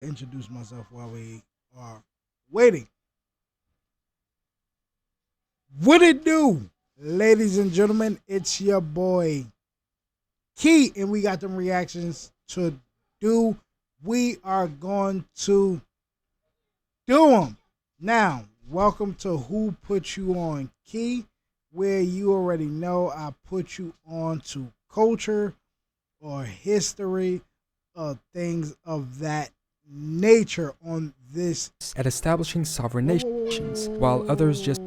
Introduce myself while we are waiting. What it do, ladies and gentlemen? It's your boy Key, and we got them reactions to do. We are going to do them now. Welcome to Who Put You On Key, where you already know I put you on to culture or history or things of that nature on this at establishing sovereign nations, while others just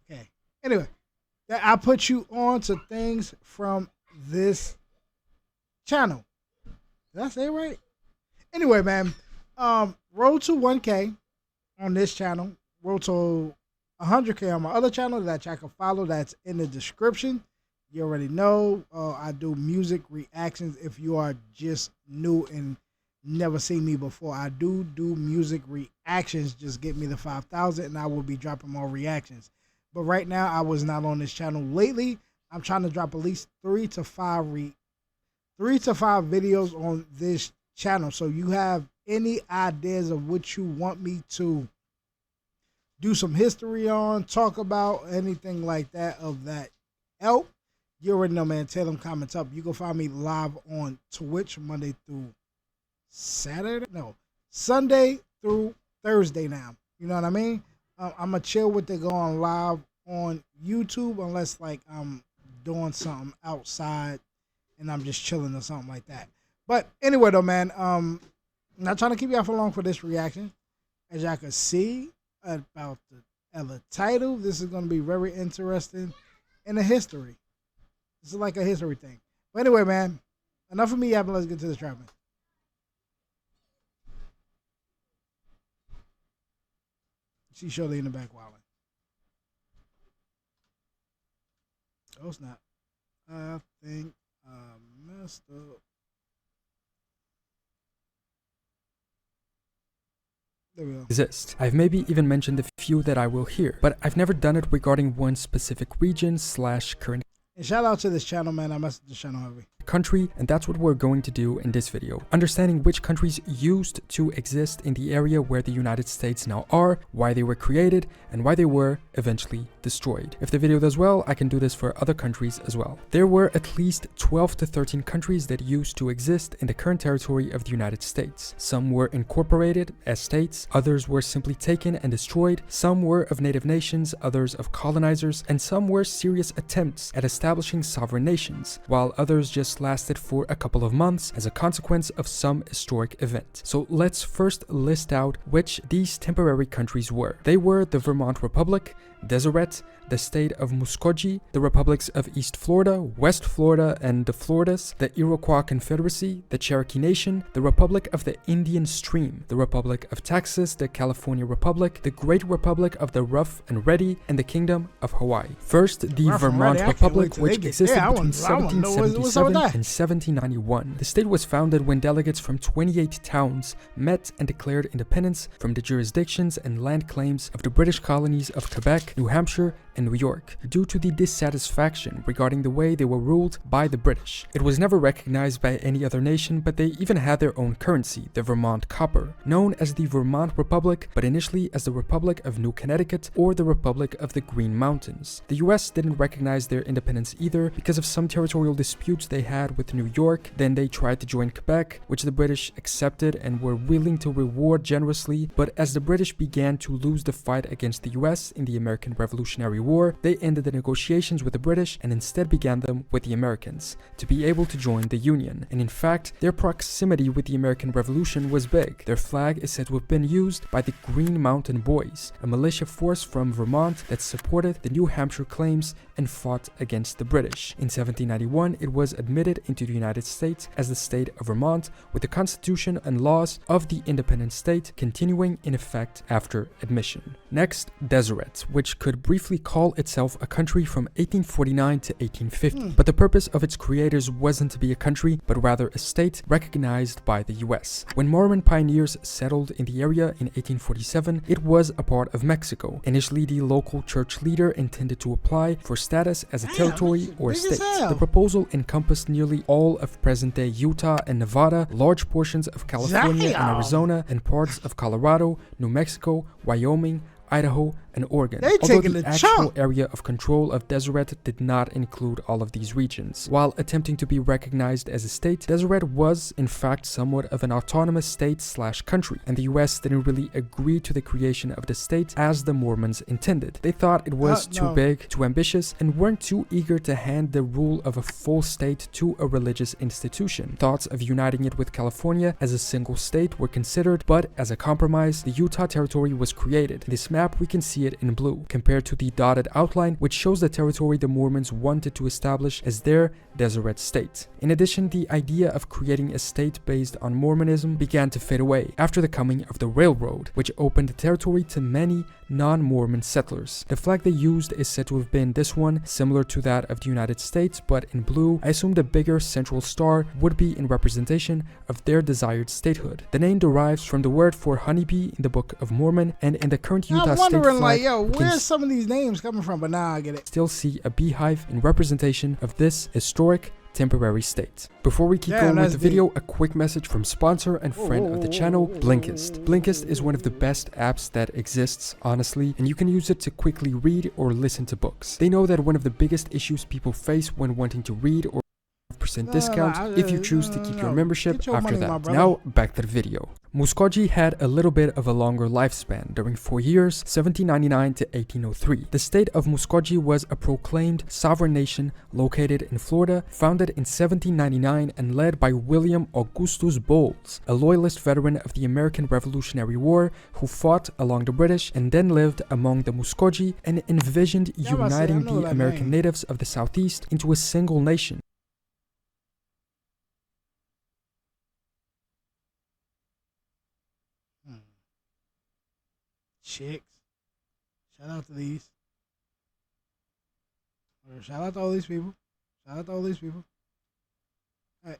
okay. Anyway, I put you on to things from this channel. Did I say it right? Anyway, man, road to 1K on this channel, road to 100K on my other channel that y'all can follow. That's in the description. You already know I do music reactions. If you are just new and never seen me before, I do music reactions. Just get me the 5,000 and I will be dropping more reactions. But right now, I was not on this channel lately. I'm trying to drop at least 3 to 5 videos on this channel. So you have any ideas of what you want me to do some history on, talk about, anything like that of that help, you already know, man. Tell them comments up. You can find me live on Twitch Monday through Saturday. No, Sunday through Thursday now. You know what I mean? I'm going to chill with it going live on YouTube unless, like, I'm doing something outside and I'm just chilling or something like that. But anyway, though, man, I'm not trying to keep y'all for long for this reaction. As y'all can see about the title, this is going to be very interesting in the history. This is like a history thing. But anyway, man, enough of me yapping. Let's get to the trapping. See Shirley in the back wilding. Oh snap! I think I messed up. There we go. exist. I've maybe even mentioned a few that I will here, but I've never done it regarding one specific region / current And shout out to this channel, man. I messed this channel heavy. country, and that's what we're going to do in this video. Understanding which countries used to exist in the area where the United States now are, why they were created, and why they were eventually destroyed. If the video does well, I can do this for other countries as well. There were at least 12 to 13 countries that used to exist in the current territory of the United States. Some were incorporated as states, others were simply taken and destroyed, some were of native nations, others of colonizers, and some were serious attempts at establishing sovereign nations, while others just lasted for a couple of months as a consequence of some historic event. So let's first list out which these temporary countries were. They were the Vermont Republic, Deseret, the state of Muskogee, the republics of East Florida, West Florida, and the Floridas, the Iroquois Confederacy, the Cherokee Nation, the Republic of the Indian Stream, the Republic of Texas, the California Republic, the Great Republic of the Rough and Ready, and the Kingdom of Hawaii. First, the Vermont Republic, which existed between 1777 and 1791. The state was founded when delegates from 28 towns met and declared independence from the jurisdictions and land claims of the British colonies of Quebec, New Hampshire, and New York, due to the dissatisfaction regarding the way they were ruled by the British. It was never recognized by any other nation, but they even had their own currency, the Vermont copper, known as the Vermont Republic, but initially as the Republic of New Connecticut or the Republic of the Green Mountains. The US didn't recognize their independence either because of some territorial disputes they had with New York. Then they tried to join Quebec, which the British accepted and were willing to reward generously, but as the British began to lose the fight against the US in the American Revolutionary War, they ended the negotiations with the British and instead began them with the Americans to be able to join the Union. And in fact, their proximity with the American Revolution was big. Their flag is said to have been used by the Green Mountain Boys, a militia force from Vermont that supported the New Hampshire claims and fought against the British. In 1791, it was admitted into the United States as the state of Vermont, with the constitution and laws of the independent state continuing in effect after admission. Next, Deseret, which which could briefly call itself a country from 1849 to 1850. But the purpose of its creators wasn't to be a country, but rather a state recognized by the US. When Mormon pioneers settled in the area in 1847, it was a part of Mexico. Initially, the local church leader intended to apply for status as a territory or state. The proposal encompassed nearly all of present-day Utah and Nevada, large portions of California and Arizona, and parts of Colorado, New Mexico, Wyoming, Idaho, and Oregon. Although the actual area of control of Deseret did not include all of these regions. While attempting to be recognized as a state, Deseret was in fact somewhat of an autonomous state/country, and the US didn't really agree to the creation of the state as the Mormons intended. They thought it was too big, too ambitious, and weren't too eager to hand the rule of a full state to a religious institution. Thoughts of uniting it with California as a single state were considered, but as a compromise, the Utah Territory was created. In this map, we can see it in blue, compared to the dotted outline, which shows the territory the Mormons wanted to establish as their Deseret state. In addition, the idea of creating a state based on Mormonism began to fade away after the coming of the railroad, which opened the territory to many non-Mormon settlers. The flag they used is said to have been this one, similar to that of the United States, but in blue. I assume the bigger central star would be in representation of their desired statehood. The name derives from the word for honeybee in the Book of Mormon, and in the current Utah state flag, like, yo, where's some of these names coming from? But now I get it. Still see a beehive in representation of this historic temporary state. Before we keep going with the video, a quick message from sponsor and friend of the channel, Blinkist. Blinkist is one of the best apps that exists, honestly, and you can use it to quickly read or listen to books. They know that one of the biggest issues people face when wanting to read or % discount if you choose to keep your membership after that. Now back to the video. Muskogee had a little bit of a longer lifespan during 4 years, 1799 to 1803. The state of Muskogee was a proclaimed sovereign nation located in Florida, founded in 1799 and led by William Augustus Bowles, a loyalist veteran of the American Revolutionary War who fought along the British and then lived among the Muskogee and envisioned uniting the American natives of the Southeast into a single nation. Chicks. Shout out to these. Or shout out to all these people. Shout out to all these people. All right.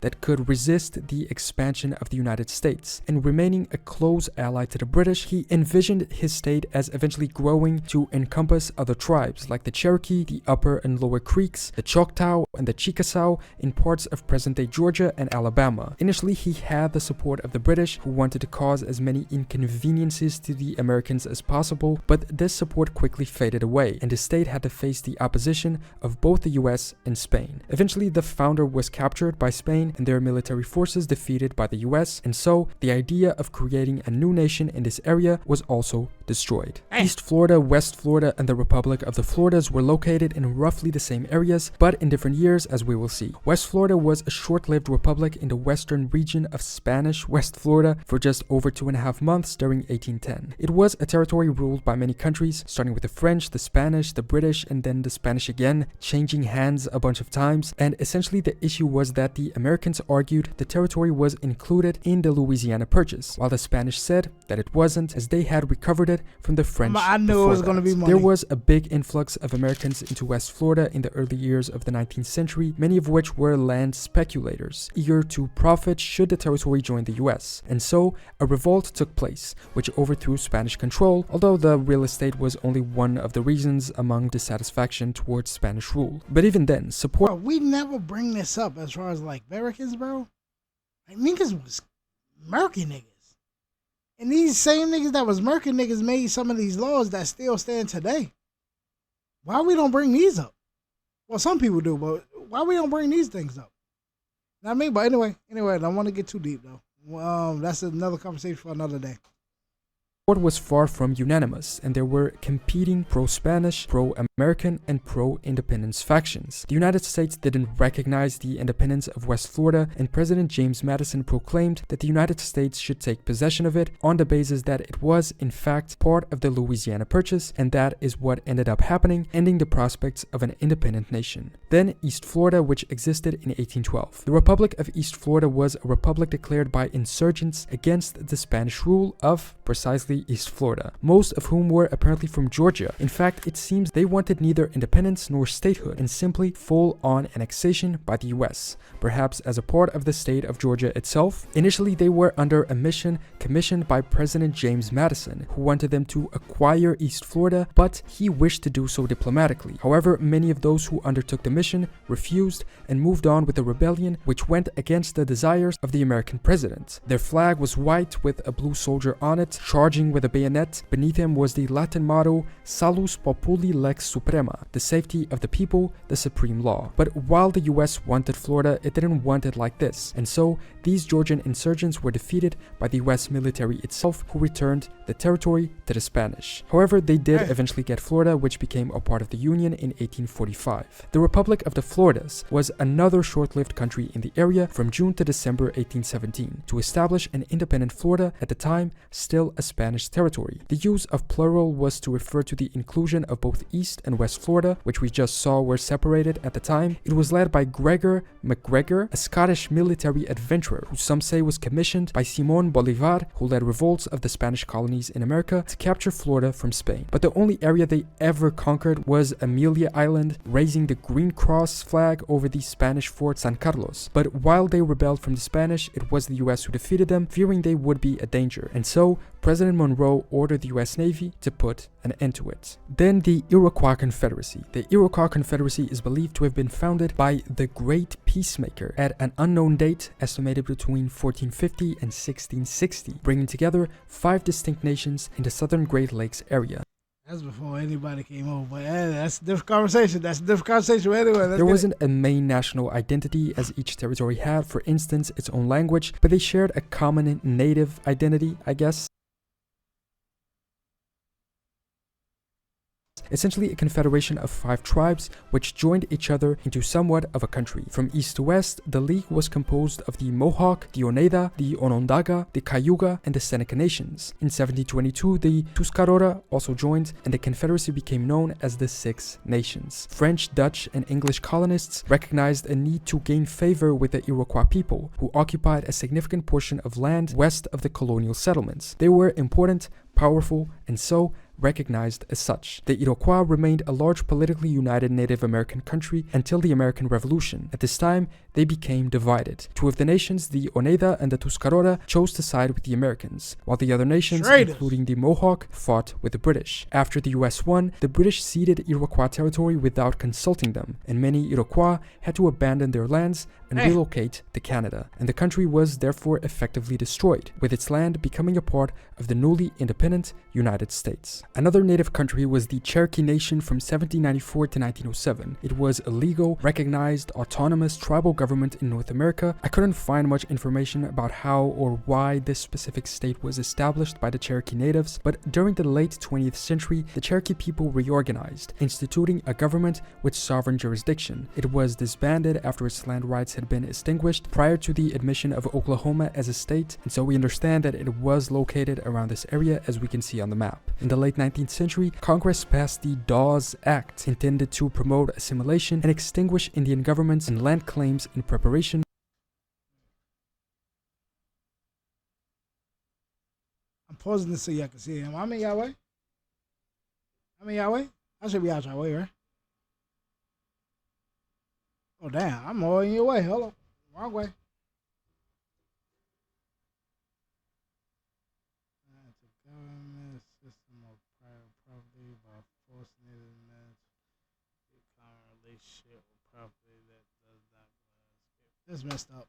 That could resist the expansion of the United States. And remaining a close ally to the British, he envisioned his state as eventually growing to encompass other tribes like the Cherokee, the Upper and Lower Creeks, the Choctaw, and the Chickasaw in parts of present-day Georgia and Alabama. Initially, he had the support of the British, who wanted to cause as many inconveniences to the Americans as possible, but this support quickly faded away, and the state had to face the opposition of both the US and Spain. Eventually, the founder was captured by Spain and their military forces defeated by the US, and so the idea of creating a new nation in this area was also destroyed. East Florida, West Florida, and the Republic of the Floridas were located in roughly the same areas, but in different years, as we will see. West Florida was a short-lived republic in the western region of Spanish West Florida for just over 2.5 months during 1810. It was a territory ruled by many countries, starting with the French, the Spanish, the British, and then the Spanish again, changing hands a bunch of times, and essentially the issue was that the Americans argued the territory was included in the Louisiana Purchase, while the Spanish said that it wasn't, as they had recovered it from the French. I knew it was going to be money. There was a big influx of Americans into West Florida in the early years of the 19th century, many of which were land speculators, eager to profit should the territory join the US. And so, a revolt took place, which overthrew Spanish control, although the real estate was only one of the reasons among dissatisfaction towards Spanish rule. But even then, support... Bro, we never bring this up as far as like Americans, bro. Like, niggas was murky niggas. And these same niggas that was murky niggas made some of these laws that still stand today. Why we don't bring these up? Well, some people do, but why we don't bring these things up? You know what I mean? But anyway, I don't want to get too deep though. That's another conversation for another day. Support was far from unanimous, and there were competing pro-Spanish, pro-American, and pro-independence factions. The United States didn't recognize the independence of West Florida, and President James Madison proclaimed that the United States should take possession of it on the basis that it was, in fact, part of the Louisiana Purchase, and that is what ended up happening, ending the prospects of an independent nation. Then East Florida, which existed in 1812. The Republic of East Florida was a republic declared by insurgents against the Spanish rule of precisely destroy East Florida, most of whom were apparently from Georgia. In fact, it seems they wanted neither independence nor statehood and simply full-on annexation by the US, perhaps as a part of the state of Georgia itself. Initially, they were under a mission commissioned by President James Madison, who wanted them to acquire East Florida, but he wished to do so diplomatically. However, many of those who undertook the mission refused and moved on with the rebellion, which went against the desires of the American president. Their flag was white with a blue soldier on it, charging with a bayonet. Beneath him was the Latin motto, Salus Populi Lex Suprema, the safety of the people, the supreme law. But while the US wanted Florida, it didn't want it like this, and so these Georgian insurgents were defeated by the US military itself, who returned the territory to the Spanish. However, they did eventually get Florida, which became a part of the Union in 1845. The Republic of the Floridas was another short-lived country in the area from June to December 1817 to establish an independent Florida, at the time still a Spanish territory. The use of plural was to refer to the inclusion of both East and West Florida, which we just saw were separated at the time. It was led by Gregor MacGregor, a Scottish military adventurer who some say was commissioned by Simón Bolívar, who led revolts of the Spanish colonies in America to capture Florida from Spain. But the only area they ever conquered was Amelia Island, raising the Green Cross flag over the Spanish fort San Carlos. But while they rebelled from the Spanish, it was the US who defeated them, fearing they would be a danger. And so, President Monroe ordered the US Navy to put an end to it. Then the Iroquois Confederacy. The Iroquois Confederacy is believed to have been founded by the Great Peacemaker at an unknown date, estimated between 1450 and 1660, bringing together 5 distinct nations in the southern Great Lakes area. That's before anybody came over, but that's a different conversation. That's a different conversation. Anyway, there wasn't a main national identity, as each territory had, for instance, its own language, but they shared a common native identity, I guess. Essentially a confederation of 5 tribes which joined each other into somewhat of a country. From east to west, the league was composed of the Mohawk, the Oneida, the Onondaga, the Cayuga, and the Seneca nations. In 1722, the Tuscarora also joined, and the confederacy became known as the Six Nations. French, Dutch, and English colonists recognized a need to gain favor with the Iroquois people, who occupied a significant portion of land west of the colonial settlements. They were important, powerful, and so recognized as such. The Iroquois remained a large politically united Native American country until the American Revolution. At this time, they became divided. 2 of the nations, the Oneida and the Tuscarora, chose to side with the Americans, while the other nations, including the Mohawk, fought with the British. After the US won, the British ceded Iroquois territory without consulting them, and many Iroquois had to abandon their lands and relocate to Canada, and the country was therefore effectively destroyed, with its land becoming a part of the newly independent United States. Another native country was the Cherokee Nation from 1794 to 1907. It was a legal, recognized, autonomous tribal government in North America. I couldn't find much information about how or why this specific state was established by the Cherokee natives, but during the late 20th century, the Cherokee people reorganized, instituting a government with sovereign jurisdiction. It was disbanded after its land rights had been extinguished prior to the admission of Oklahoma as a state, and so we understand that it was located around this area, as we can see on the map. In the late 19th century, Congress passed the Dawes Act, intended to promote assimilation and extinguish Indian governments and land claims in preparation. I'm pausing this so y'all can see him. I'm in y'all way. I should be out your way, right? Oh, damn. I'm all in your way. Hold on. Wrong way. That's messed up.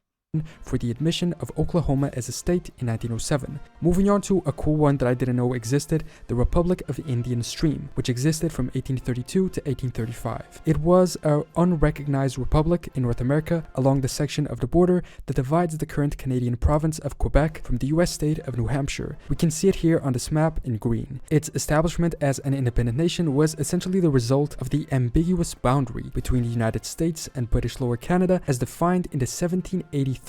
For the admission of Oklahoma as a state in 1907. Moving on to a cool one that I didn't know existed, the Republic of Indian Stream, which existed from 1832 to 1835. It was an unrecognized republic in North America along the section of the border that divides the current Canadian province of Quebec from the US state of New Hampshire. We can see it here on this map in green. Its establishment as an independent nation was essentially the result of the ambiguous boundary between the United States and British Lower Canada as defined in the 1783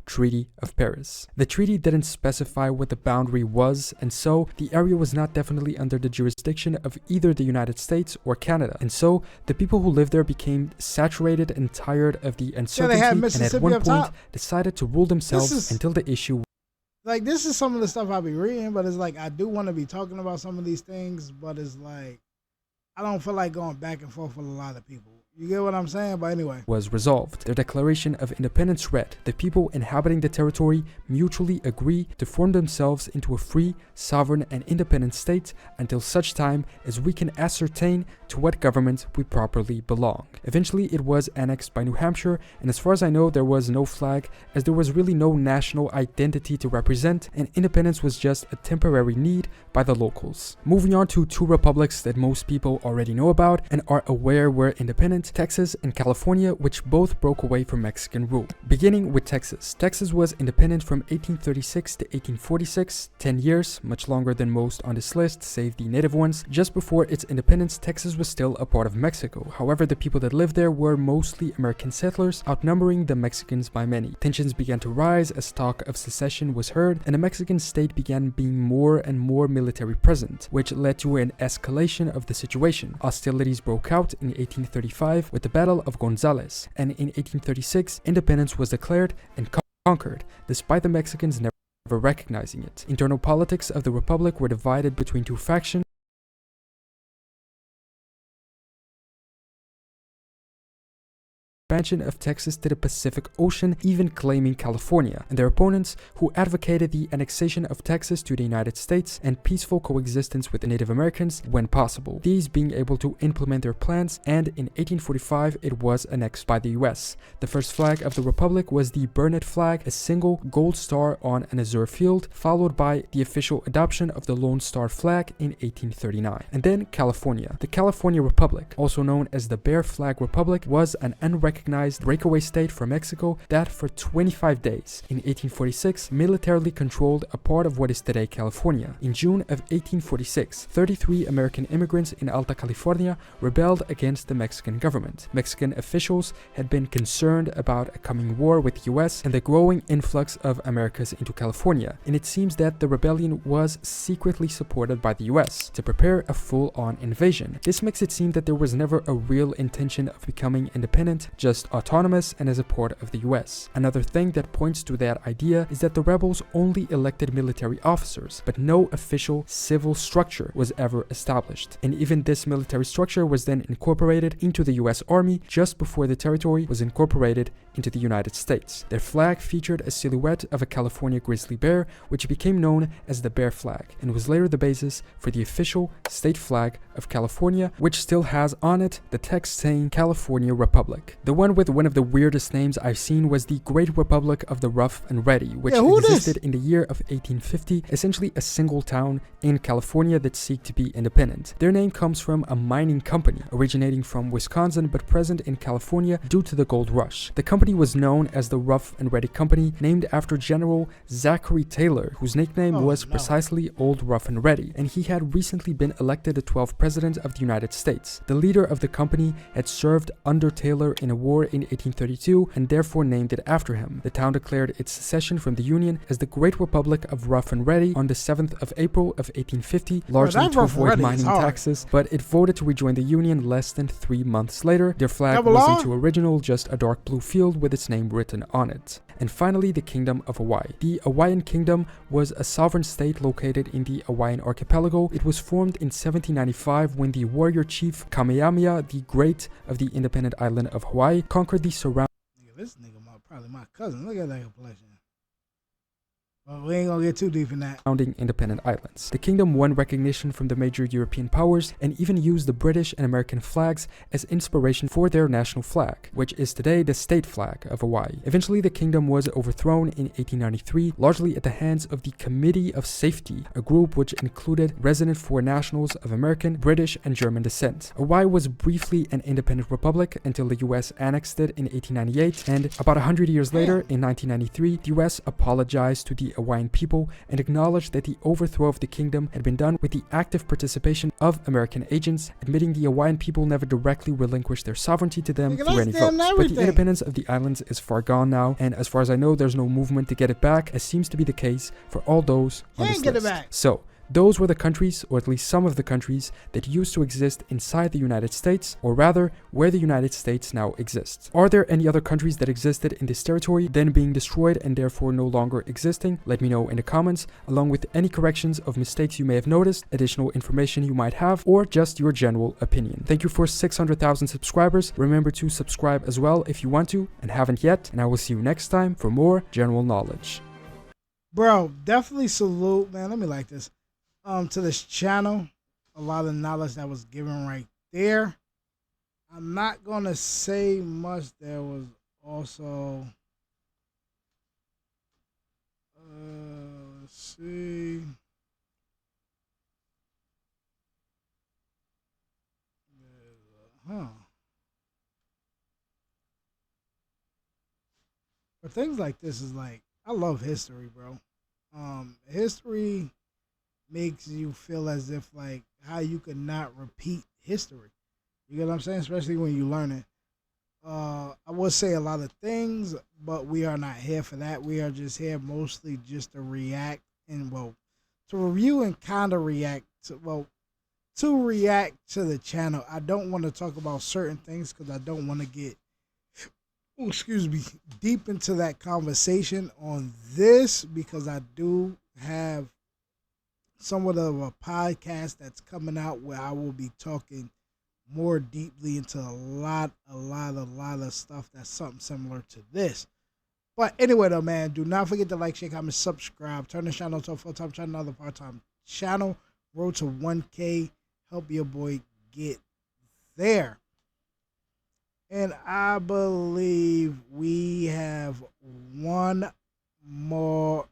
Treaty of Paris. The treaty didn't specify what the boundary was, and so the area was not definitely under the jurisdiction of either the United States or Canada. And so the people who lived there became saturated and tired of the uncertainty, and at one point decided to rule themselves until the issue. like this is some of the stuff I be reading, but it's like I do want to be talking about some of these things, but it's like I don't feel like going back and forth with a lot of people. You get what I'm saying? But anyway. Was resolved. Their Declaration of Independence read, "The people inhabiting the territory mutually agree to form themselves into a free, sovereign, and independent state until such time as we can ascertain to what government we properly belong." Eventually, it was annexed by New Hampshire, and as far as I know, there was no flag, as there was really no national identity to represent, and independence was just a temporary need by the locals. Moving on to two republics that most people already know about and are aware were independent, Texas and California, which both broke away from Mexican rule. Beginning with Texas. Texas was independent from 1836 to 1846, 10 years, much longer than most on this list, save the native ones. Just before its independence, Texas was still a part of Mexico. However, the people that lived there were mostly American settlers, outnumbering the Mexicans by many. Tensions began to rise as talk of secession was heard, and the Mexican state began being more and more military present, which led to an escalation of the situation. Hostilities broke out in 1835 with the Battle of Gonzales, and in 1836, independence was declared and conquered, despite the Mexicans never recognizing it. Internal politics of the republic were divided between two factions. Expansion of Texas to the Pacific Ocean, even claiming California, and their opponents who advocated the annexation of Texas to the United States and peaceful coexistence with the Native Americans when possible, these being able to implement their plans, and in 1845 it was annexed by the US. The first flag of the Republic was the Burnett flag, a single gold star on an azure field, followed by the official adoption of the Lone Star flag in 1839. And then California. The California Republic, also known as the Bear Flag Republic, was an unrecognized breakaway state from Mexico that for 25 days in 1846 militarily controlled a part of what is today California. In June of 1846, 33 American immigrants in Alta California rebelled against the Mexican government. Mexican officials had been concerned about a coming war with the US and the growing influx of Americans into California, and it seems that the rebellion was secretly supported by the US to prepare a full-on invasion. This makes it seem that there was never a real intention of becoming independent, just autonomous and as a part of the US. Another thing that points to that idea is that the rebels only elected military officers, but no official civil structure was ever established. And even this military structure was then incorporated into the US Army just before the territory was incorporated into the United States. Their flag featured a silhouette of a California grizzly bear, which became known as the Bear Flag, and was later the basis for the official state flag of California, which still has on it the text saying California Republic. The one with one of the weirdest names I've seen was the Great Republic of the Rough and Ready, which existed in the year of 1850, essentially a single town in California that seeked to be independent. Their name comes from a mining company originating from Wisconsin but present in California due to the gold rush. The company was known as the Rough and Ready Company, named after General Zachary Taylor, whose nickname was precisely Old Rough and Ready, and he had recently been elected the 12th President of the United States. The leader of the company had served under Taylor in a war in 1832 and therefore named it after him. The town declared its secession from the Union as the Great Republic of Rough and Ready on the 7th of April of 1850, largely to avoid mining taxes, but it voted to rejoin the Union less than 3 months later. Their flag wasn't too original, just a dark blue field with its name written on it. And finally, the Kingdom of Hawaii. The Hawaiian Kingdom was a sovereign state located in the Hawaiian archipelago. It was formed in 1795 when the warrior chief Kamehameha the Great of the independent island of Hawaii conquered the surrounding. This nigga probably my cousin. Look at that complexion. Well, we ain't gonna get too deep in that. Independent islands. The kingdom won recognition from the major European powers and even used the British and American flags as inspiration for their national flag, which is today the state flag of Hawaii. Eventually, the kingdom was overthrown in 1893, largely at the hands of the Committee of Safety, a group which included resident foreign nationals of American, British, and German descent. Hawaii was briefly an independent republic until the US annexed it in 1898, and about 100 years later, in 1993, the US apologized to the Hawaiian people and acknowledged that the overthrow of the kingdom had been done with the active participation of American agents, admitting the Hawaiian people never directly relinquished their sovereignty to them through any votes. But the independence of the islands is far gone now, and as far as I know, there's no movement to get it back, as seems to be the case for all those on this list. So, Those were the countries, or at least some of the countries, that used to exist inside the United States, or rather, where the United States now exists. Are there any other countries that existed in this territory, then being destroyed and therefore no longer existing? Let me know in the comments, along with any corrections of mistakes you may have noticed, additional information you might have, or just your general opinion. Thank you for 600,000 subscribers. Remember to subscribe as well if you want to and haven't yet, and I will see you next time for more general knowledge. Bro, definitely salute, man. Let me like this. To this channel. A lot of knowledge that was given right there. I'm not gonna say much. There was also let's see. But things like this is like, I love history, bro. History makes you feel as if like how you could not repeat history. You get what I'm saying? Especially when you learn it. I would say a lot of things, but we are not here for that. We are just here mostly just to react and to review and kind of react to react to the channel. I don't want to talk about certain things because I don't want to get, deep into that conversation on this, because I do have somewhat of a podcast that's coming out where I will be talking more deeply into a lot of stuff that's something similar to this. But anyway though, man, do not forget to like, share, comment, subscribe, turn the channel to a full-time channel, another part-time channel, road to 1K, help your boy get there. And I believe we have one more